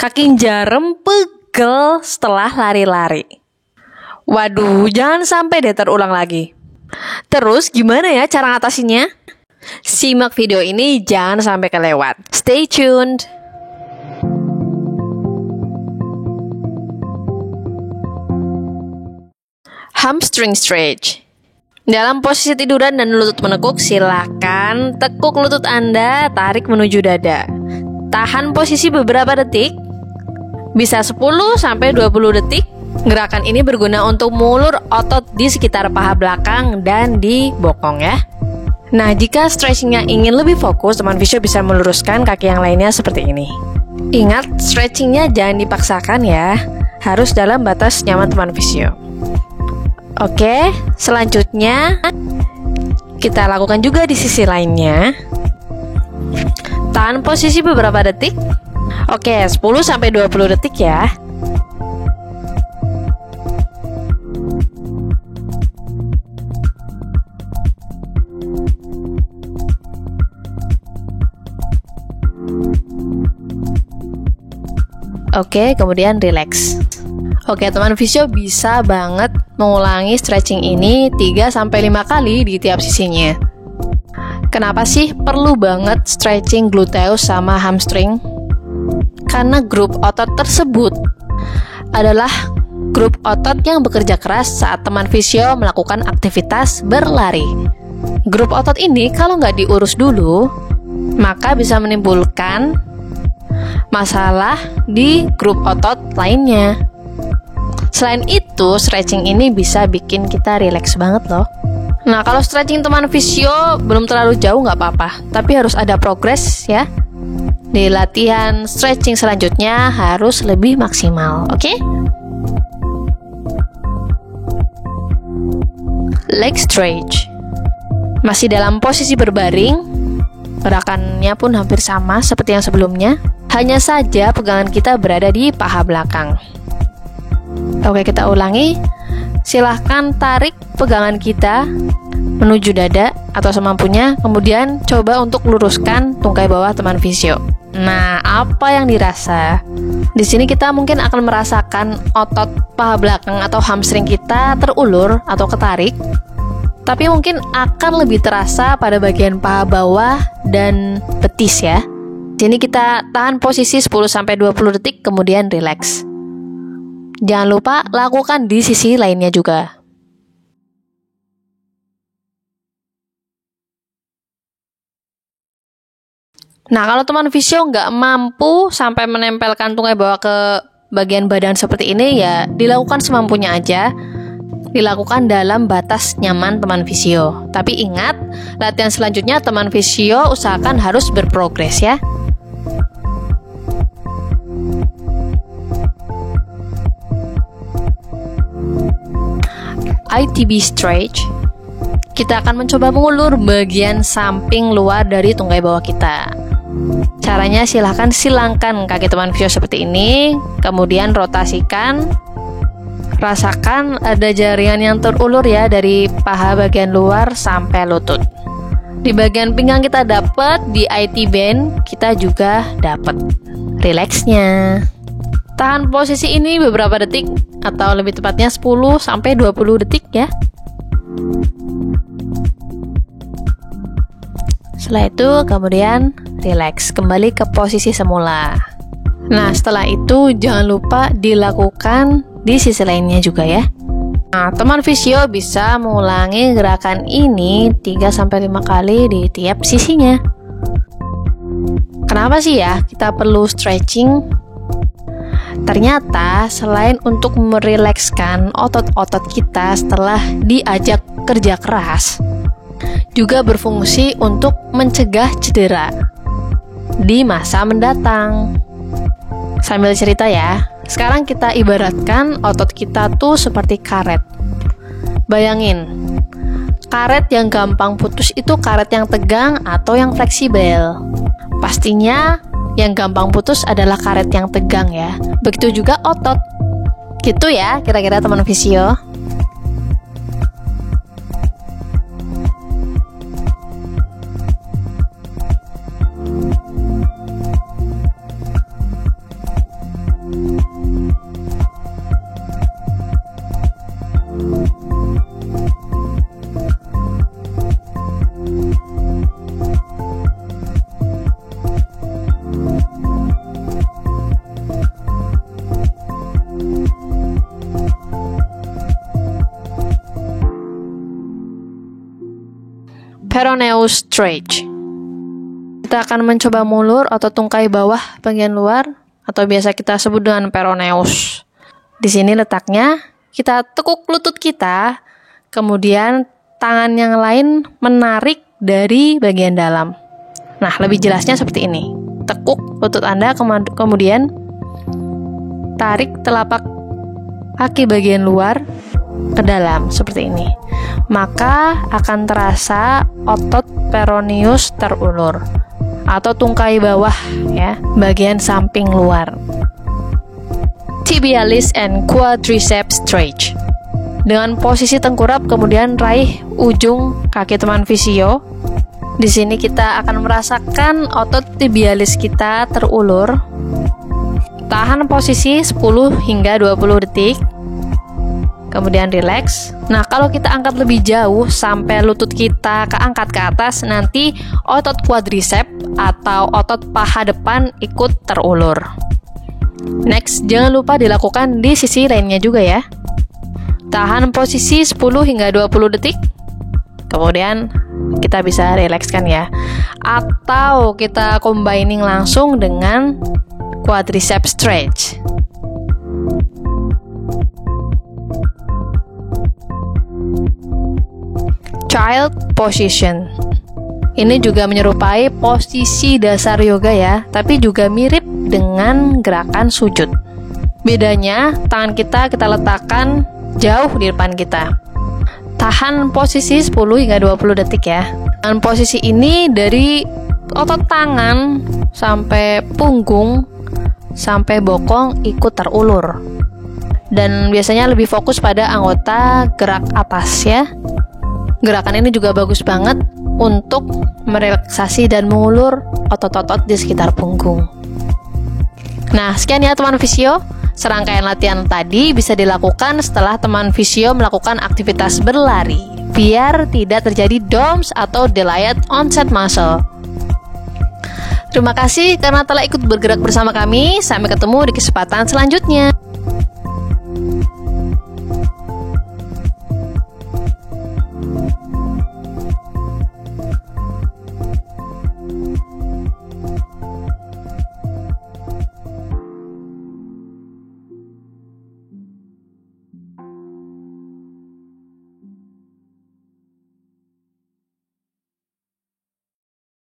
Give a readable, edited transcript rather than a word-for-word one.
Kaki jarem pegel setelah lari-lari. Waduh, jangan sampai deh terulang lagi. Terus gimana ya cara ngatasinnya? Simak video ini jangan sampai kelewat. Stay tuned. Hamstring stretch. Dalam posisi tiduran dan lutut menekuk, silakan tekuk lutut Anda, tarik menuju dada. Tahan posisi beberapa detik, bisa 10-20 detik. Gerakan ini berguna untuk mengulur otot di sekitar paha belakang dan di bokong ya. Nah, jika stretchingnya ingin lebih fokus, teman fisio bisa meluruskan kaki yang lainnya seperti ini. Ingat, stretchingnya jangan dipaksakan ya, harus dalam batas nyaman teman fisio. Oke, selanjutnya kita lakukan juga di sisi lainnya. Tahan posisi beberapa detik. Oke, 10-20 detik ya. Oke, kemudian relax. Oke, teman fisio bisa banget mengulangi stretching ini 3-5 kali di tiap sisinya. Kenapa sih perlu banget stretching gluteus sama hamstring? Karena grup otot tersebut adalah grup otot yang bekerja keras saat teman fisio melakukan aktivitas berlari. Grup otot ini kalau nggak diurus dulu, maka bisa menimbulkan masalah di grup otot lainnya. Selain itu, stretching ini bisa bikin kita rileks banget loh. Nah, kalau stretching teman fisio belum terlalu jauh nggak apa-apa, tapi harus ada progres ya. Di latihan stretching selanjutnya harus lebih maksimal, oke? Leg stretch. Masih dalam posisi berbaring, gerakannya pun hampir sama seperti yang sebelumnya. Hanya saja pegangan kita berada di paha belakang. Oke, kita ulangi. Silahkan tarik pegangan kita menuju dada atau semampunya, kemudian coba untuk luruskan tungkai bawah teman fisio. Nah, apa yang dirasa? Di sini kita mungkin akan merasakan otot paha belakang atau hamstring kita terulur atau ketarik, tapi mungkin akan lebih terasa pada bagian paha bawah dan betis ya. Di sini kita tahan posisi 10-20 detik, kemudian relax. Jangan lupa lakukan di sisi lainnya juga. Nah, kalau teman fisio nggak mampu sampai menempelkan tungkai bawah ke bagian badan seperti ini, ya dilakukan semampunya aja. Dilakukan dalam batas nyaman teman fisio. Tapi ingat, latihan selanjutnya teman fisio usahakan harus berprogres ya. ITB stretch. Kita akan mencoba mengulur bagian samping luar dari tungkai bawah kita. Caranya silahkan silangkan kaki teman fisio seperti ini, kemudian rotasikan. Rasakan ada jaringan yang terulur ya dari paha bagian luar sampai lutut. Di bagian pinggang kita dapat, di IT band kita juga dapat. Rileksnya. Tahan posisi ini beberapa detik, atau lebih tepatnya 10-20 detik ya. Setelah itu kemudian relax, kembali ke posisi semula. Nah, setelah itu jangan lupa dilakukan di sisi lainnya juga ya. Nah, teman fisio bisa mengulangi gerakan ini 3-5 kali di tiap sisinya. Kenapa sih ya kita perlu stretching? Ternyata selain untuk merilekskan otot-otot kita setelah diajak kerja keras, juga berfungsi untuk mencegah cedera di masa mendatang. Sambil cerita ya, sekarang kita ibaratkan otot kita tuh seperti karet. Bayangin, karet yang gampang putus itu karet yang tegang atau yang fleksibel? Pastinya yang gampang putus adalah karet yang tegang ya. Begitu juga otot. Gitu ya kira-kira teman fisio. peroneus stretch. Kita akan mencoba mengulur otot tungkai bawah bagian luar atau biasa kita sebut dengan peroneus. Di sini letaknya, kita tekuk lutut kita, kemudian tangan yang lain menarik dari bagian dalam. Nah, lebih jelasnya seperti ini. Tekuk lutut Anda, kemudian tarik telapak kaki bagian luar ke dalam, seperti ini. Maka akan terasa otot peroneus terulur atau tungkai bawah ya, bagian samping luar. Tibialis and quadriceps stretch. Dengan posisi tengkurap kemudian raih ujung kaki teman fisio. Di sini kita akan merasakan otot tibialis kita terulur. Tahan posisi 10 hingga 20 detik. Kemudian rileks. Nah, kalau kita angkat lebih jauh sampai lutut kita keangkat ke atas, nanti otot quadricep atau otot paha depan ikut terulur. Next, jangan lupa dilakukan di sisi lainnya juga ya. Tahan posisi 10 hingga 20 detik. Kemudian kita bisa rilekskan ya. Atau kita combining langsung dengan quadriceps stretch. Child position. Ini juga menyerupai posisi dasar yoga ya, tapi juga mirip dengan gerakan sujud. Bedanya, tangan kita letakkan jauh di depan kita. Tahan posisi 10 hingga 20 detik ya. Dan posisi ini dari otot tangan sampai punggung sampai bokong ikut terulur. Dan biasanya lebih fokus pada anggota gerak atas ya. Gerakan ini juga bagus banget untuk merelaksasi dan mengulur otot-otot di sekitar punggung. Nah, sekian ya teman fisio. Serangkaian latihan tadi bisa dilakukan setelah teman fisio melakukan aktivitas berlari, biar tidak terjadi DOMS atau delayed onset muscle. Terima kasih karena telah ikut bergerak bersama kami. Sampai ketemu di kesempatan selanjutnya.